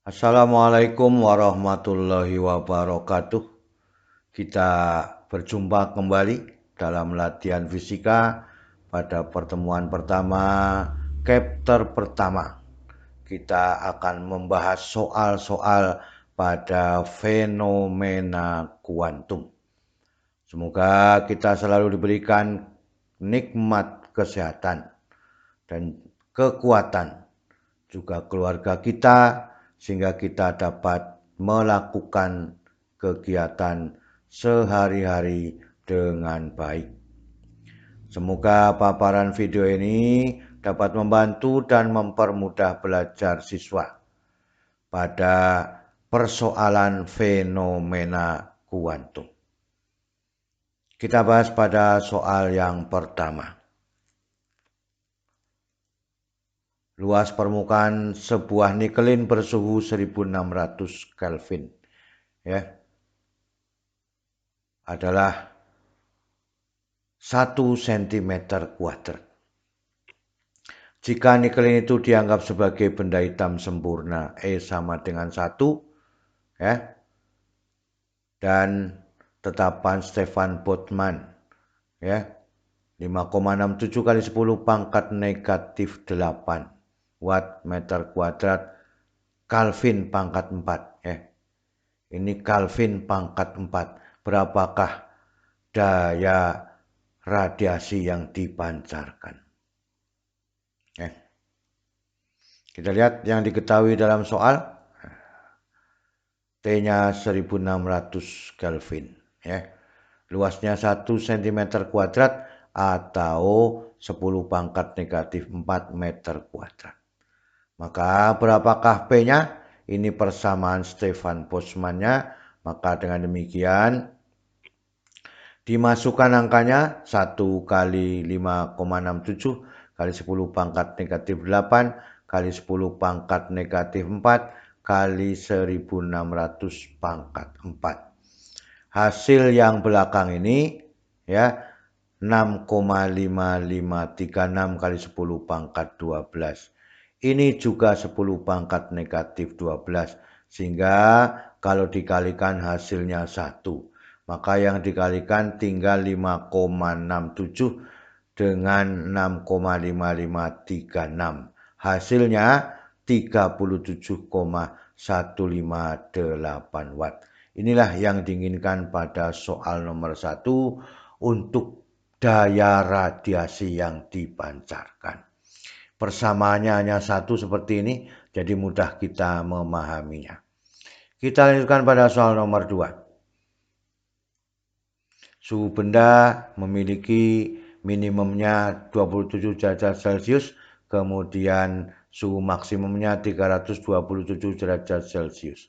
Assalamualaikum warahmatullahi wabarakatuh. Kita berjumpa kembali dalam latihan fisika pada pertemuan pertama, chapter pertama. Kita akan membahas soal-soal pada fenomena kuantum. Semoga kita selalu diberikan nikmat kesehatan dan kekuatan, juga keluarga kita, sehingga kita dapat melakukan kegiatan sehari-hari dengan baik. Semoga paparan video ini dapat membantu dan mempermudah belajar siswa pada persoalan fenomena kuantum. Kita bahas pada soal yang pertama. Luas permukaan sebuah nikelin bersuhu 1600 Kelvin adalah 1 cm kuadrat. Jika nikelin itu dianggap sebagai benda hitam sempurna, E sama dengan 1, dan tetapan Stefan Boltzmann 5,67 kali 10 pangkat negatif 8 watt meter kuadrat Kelvin pangkat 4. Ini Kelvin pangkat 4. Berapakah daya radiasi yang dipancarkan? Kita lihat yang diketahui dalam soal. T-nya 1600 Kelvin. Luasnya 1 cm kuadrat atau 10 pangkat negatif 4 meter kuadrat. Maka berapakah P-nya? Ini persamaan Stefan Boltzmann-nya. Maka dengan demikian dimasukkan angkanya 1 kali 5,67 kali 10 pangkat negatif 8 kali 10 pangkat negatif 4 kali 1600 pangkat 4. Hasil yang belakang ini 6,5536 kali 10 pangkat 12. Ini juga 10 pangkat negatif 12. Sehingga kalau dikalikan hasilnya 1. Maka yang dikalikan tinggal 5,67 dengan 6,5536. Hasilnya 37,158 watt. Inilah yang diinginkan pada soal nomor 1 untuk daya radiasi yang dipancarkan. Persamaannya hanya 1 seperti ini, jadi mudah kita memahaminya. Kita lanjutkan pada soal nomor 2. Suhu benda memiliki minimumnya 27 derajat Celcius, kemudian suhu maksimumnya 327 derajat Celcius.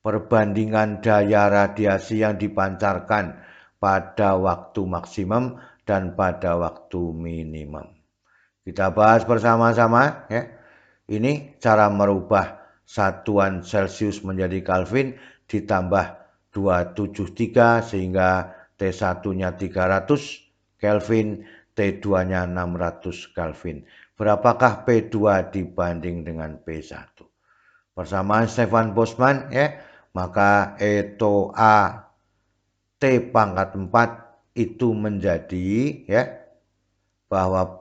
Perbandingan daya radiasi yang dipancarkan pada waktu maksimum dan pada waktu minimum. Kita bahas bersama-sama Ini cara merubah satuan Celcius menjadi Kelvin ditambah 273 sehingga T1-nya 300 Kelvin, T2-nya 600 Kelvin. Berapakah P2 dibanding dengan P1? Persamaan Stefan Boltzmann maka E-to A T pangkat 4 itu menjadi bahwa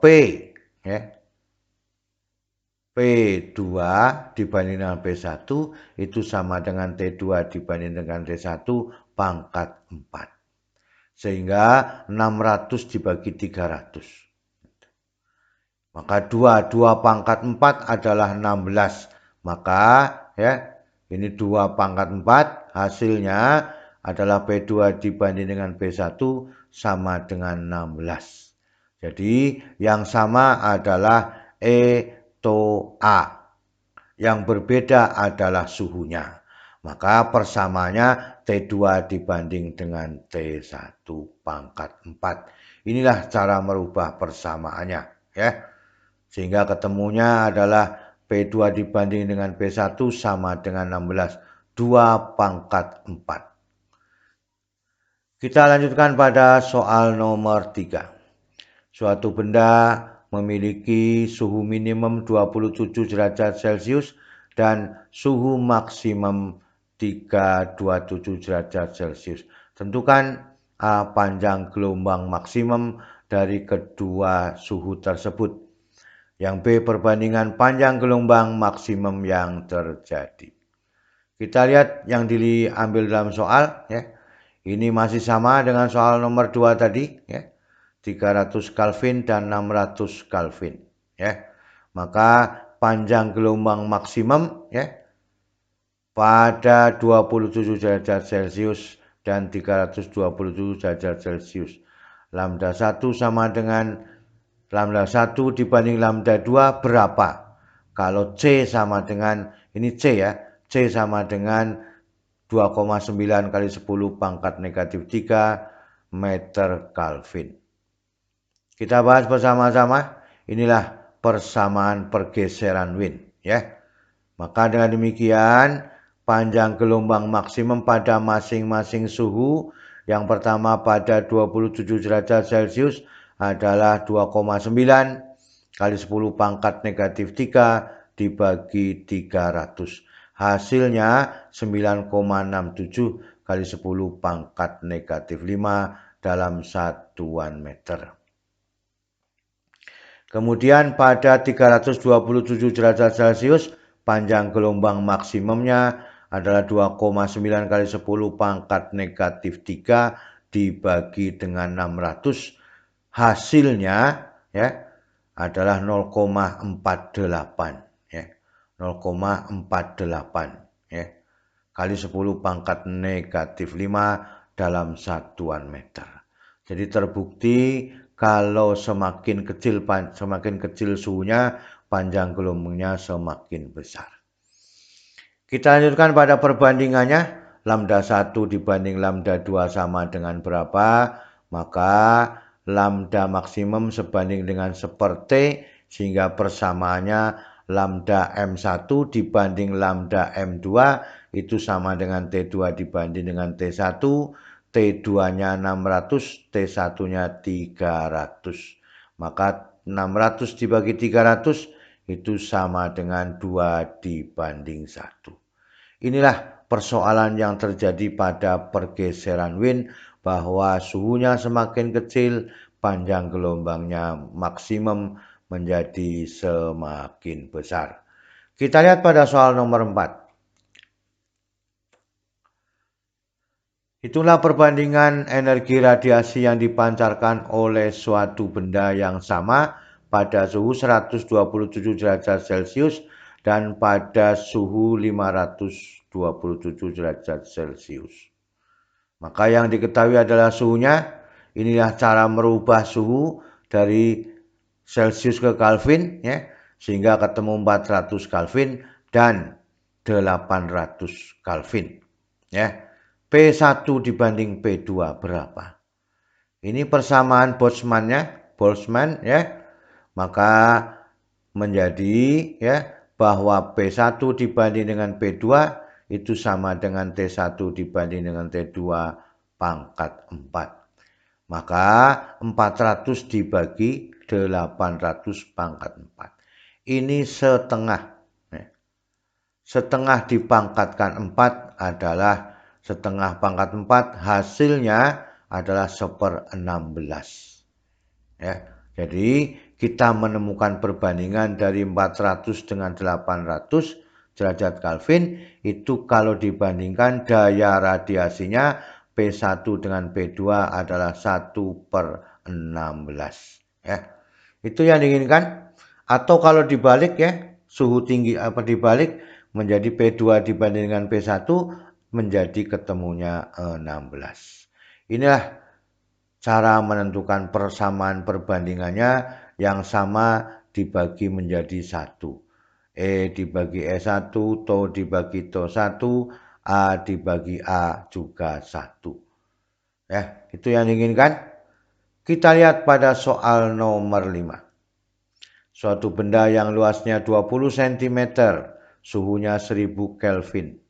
P2 dibanding dengan P1 itu sama dengan T2 dibanding dengan T1 pangkat 4. Sehingga 600 dibagi 300. Maka 2 pangkat 4 adalah 16. Maka ini 2 pangkat 4 hasilnya adalah P2 dibanding dengan P1 sama dengan 16. Jadi yang sama adalah E-to A. Yang berbeda adalah suhunya. Maka persamanya T2 dibanding dengan T1 pangkat 4. Inilah cara merubah persamaannya Sehingga ketemunya adalah P2 dibanding dengan P1 sama dengan 16. 2 pangkat 4. Kita lanjutkan pada soal nomor 3. Suatu benda memiliki suhu minimum 27 derajat Celcius dan suhu maksimum 327 derajat Celcius. Tentukan panjang gelombang maksimum dari kedua suhu tersebut. Yang B, perbandingan panjang gelombang maksimum yang terjadi. Kita lihat yang diambil dalam soal ya. Ini masih sama dengan soal nomor 2 tadi ya. 300 Kelvin dan 600 Kelvin ya. Maka panjang gelombang maksimum ya pada 27 derajat Celcius dan 327 derajat Celcius. Lambda 1 sama dengan lambda 1 dibanding lambda 2 berapa? Kalau C sama dengan, ini C ya, C sama dengan 2,9 kali 10 pangkat negatif 3 meter Kelvin. Kita bahas bersama-sama, inilah persamaan pergeseran Wien ya. Maka dengan demikian, panjang gelombang maksimum pada masing-masing suhu, yang pertama pada 27 derajat Celcius adalah 2,9 kali 10 pangkat negatif 3 dibagi 300. Hasilnya 9,67 kali 10 pangkat negatif 5 dalam satuan meter. Kemudian pada 327 derajat Celcius, panjang gelombang maksimumnya adalah 2,9 kali 10 pangkat negatif 3 dibagi dengan 600. Hasilnya ya adalah 0,48 ya. 0,48 ya. Kali 10 pangkat negatif 5 dalam satuan meter. Jadi terbukti kalau semakin kecil suhunya, panjang gelombangnya semakin besar. Kita lanjutkan pada perbandingannya. Lambda 1 dibanding lambda 2 sama dengan berapa? Maka lambda maksimum sebanding dengan seperti, sehingga persamaannya lambda M1 dibanding lambda M2 itu sama dengan T2 dibanding dengan T1. T2-nya 600, T1-nya 300. Maka 600 dibagi 300 itu sama dengan 2 dibanding 1. Inilah persoalan yang terjadi pada pergeseran Wien, bahwa suhunya semakin kecil, panjang gelombangnya maksimum menjadi semakin besar. Kita lihat pada soal nomor 4. Itulah perbandingan energi radiasi yang dipancarkan oleh suatu benda yang sama pada suhu 127 derajat Celcius dan pada suhu 527 derajat Celcius. Maka yang diketahui adalah suhunya. Inilah cara merubah suhu dari Celcius ke Kelvin ya, sehingga ketemu 400 Kelvin dan 800 Kelvin ya. P1 dibanding P2 berapa? Ini persamaan Boltzmann ya. Maka menjadi ya bahwa P1 dibanding dengan P2 itu sama dengan T1 dibanding dengan T2 pangkat 4. Maka 400 dibagi 800 pangkat 4. Ini setengah. Setengah dipangkatkan 4 adalah setengah pangkat 4, hasilnya adalah 1/16. Ya, jadi kita menemukan perbandingan dari 400 dengan 800 derajat Kelvin itu kalau dibandingkan daya radiasinya P1 dengan P2 adalah 1/16. Ya, itu yang diinginkan. Atau kalau dibalik ya, suhu tinggi dibalik menjadi P2 dibanding dengan P1 menjadi ketemunya 16. Inilah cara menentukan persamaan perbandingannya, yang sama dibagi menjadi 1. E dibagi E1, TO dibagi TO1, A dibagi A juga 1. Ya, itu yang diinginkan. Kita lihat pada soal nomor 5. Suatu benda yang luasnya 20 cm, suhunya 1000 Kelvin,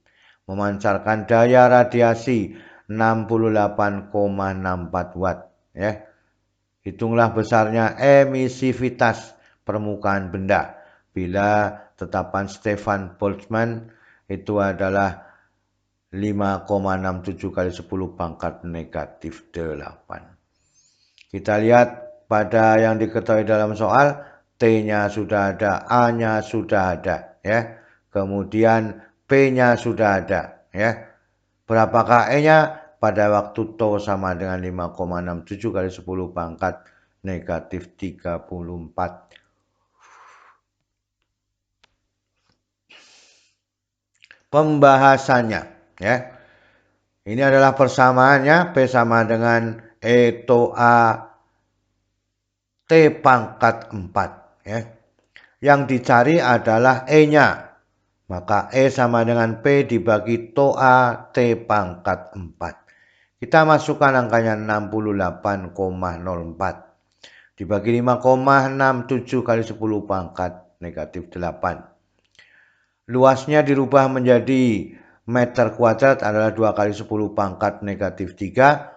memancarkan daya radiasi 68,64 watt ya. Hitunglah besarnya emisivitas permukaan benda. bila tetapan Stefan Boltzmann itu adalah 5,67 kali 10 pangkat negatif 8. Kita lihat pada yang diketahui dalam soal, T-nya sudah ada, A-nya sudah ada, ya. Kemudian P-nya sudah ada, ya. Berapakah E-nya? Pada waktu TO sama dengan 5,67 kali 10 pangkat negatif 34. Pembahasannya, ya. Ini adalah persamaannya, P sama dengan E TO A T pangkat 4. Ya. Yang dicari adalah E-nya. Maka E sama dengan P dibagi TO A T pangkat 4. Kita masukkan angkanya 68,04. Dibagi 5,67 kali 10 pangkat negatif 8. Luasnya dirubah menjadi meter kuadrat adalah 2 kali 10 pangkat negatif 3.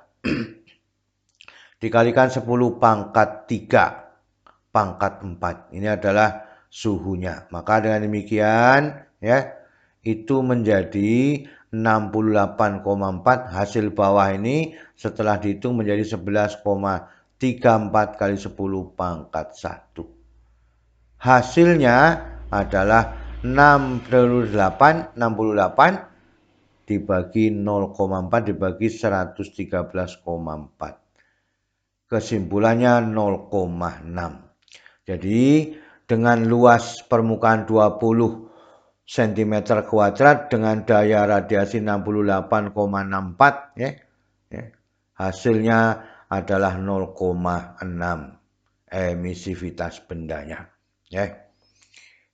Dikalikan 10 pangkat 3 pangkat 4. Ini adalah suhunya. Maka dengan demikian, ya, itu menjadi 68,4. Hasil bawah ini setelah dihitung menjadi 11,34 kali 10 pangkat 1. Hasilnya adalah 68 dibagi 0,4 dibagi 113,4. Kesimpulannya 0,6. Jadi dengan luas permukaan 20 cm kuadrat dengan daya radiasi 68,64, ya, hasilnya adalah 0,6 emisivitas bendanya. Ya.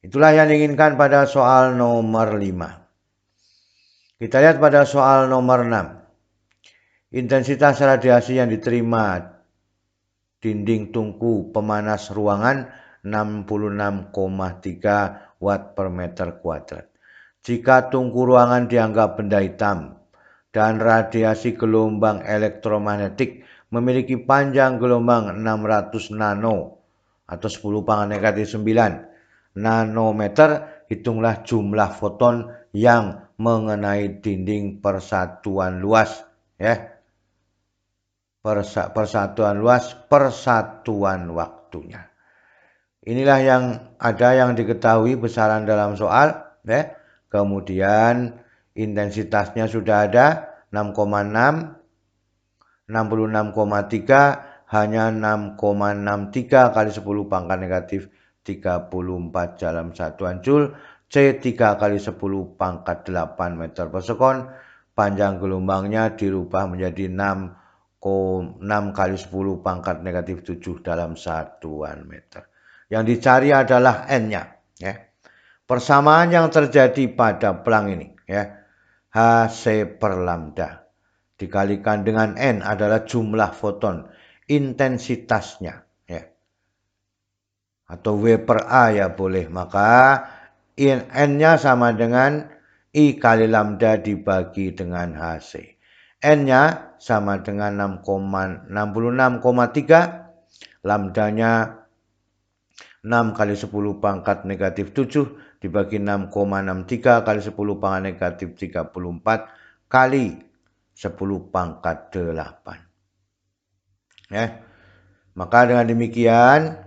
Itulah yang diinginkan pada soal nomor 5. Kita lihat pada soal nomor 6. Intensitas radiasi yang diterima dinding tungku pemanas ruangan 66,3 watt per meter kuadrat. Jika tungku ruangan dianggap benda hitam dan radiasi gelombang elektromagnetik memiliki panjang gelombang 600 nano atau 10 pangkat negatif 9 nanometer, hitunglah jumlah foton yang mengenai dinding persatuan luas, ya. Persatuan luas, persatuan waktunya. Inilah yang ada yang diketahui besaran dalam soal, ya. Kemudian intensitasnya sudah ada 6,6, 66,3 hanya 6,63 kali 10 pangkat negatif 34 dalam satuan Joule. C 3 kali 10 pangkat 8 meter per sekon. Panjang gelombangnya dirubah menjadi 6 kali 10 pangkat negatif 7 dalam satuan meter. Yang dicari adalah N-nya, ya. Persamaan yang terjadi pada pelang ini, ya, Hc per lambda dikalikan dengan N adalah jumlah foton, intensitasnya, ya. Atau W per A ya boleh. Maka N-nya sama dengan I kali lambda dibagi dengan Hc. N-nya sama dengan 66,3, lambdanya 6 kali 10 pangkat negatif 7 dibagi 6,63 kali 10 pangkat negatif 34 kali 10 pangkat 8. Ya. Maka dengan demikian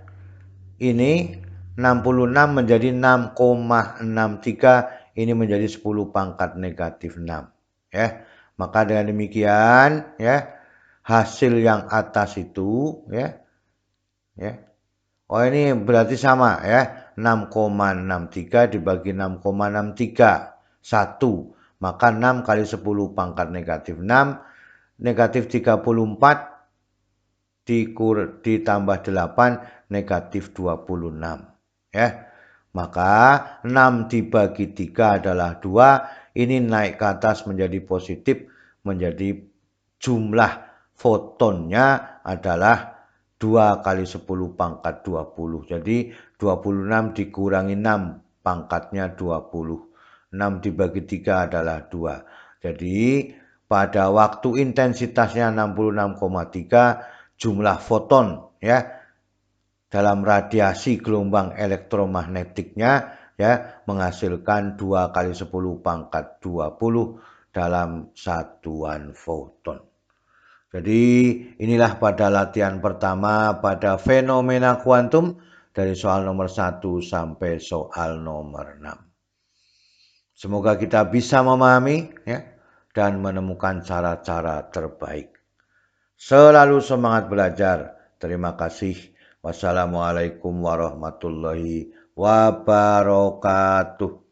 ini 66 menjadi 6,63, ini menjadi 10 pangkat negatif 6. Ya. Maka dengan demikian, ya, hasil yang atas itu, ya, oh ini berarti sama, ya, 6,63 dibagi 6,63 1, maka 6 kali 10 pangkat negatif 6, negatif 34 ditambah 8 negatif 26, ya. Maka 6 dibagi 3 adalah 2. Ini naik ke atas menjadi positif, menjadi jumlah fotonnya adalah 2 kali 10 pangkat 20. Jadi 26 dikurangi 6, pangkatnya 20. 6 dibagi 3 adalah 2. Jadi pada waktu intensitasnya 66,3, jumlah foton, ya, dalam radiasi gelombang elektromagnetiknya ya menghasilkan 2 kali 10 pangkat 20 dalam satuan foton. Jadi inilah pada latihan pertama pada fenomena kuantum dari soal nomor 1 sampai soal nomor 6. Semoga kita bisa memahami ya, dan menemukan cara-cara terbaik. Selalu semangat belajar. Terima kasih. Wassalamualaikum warahmatullahi wabarakatuh.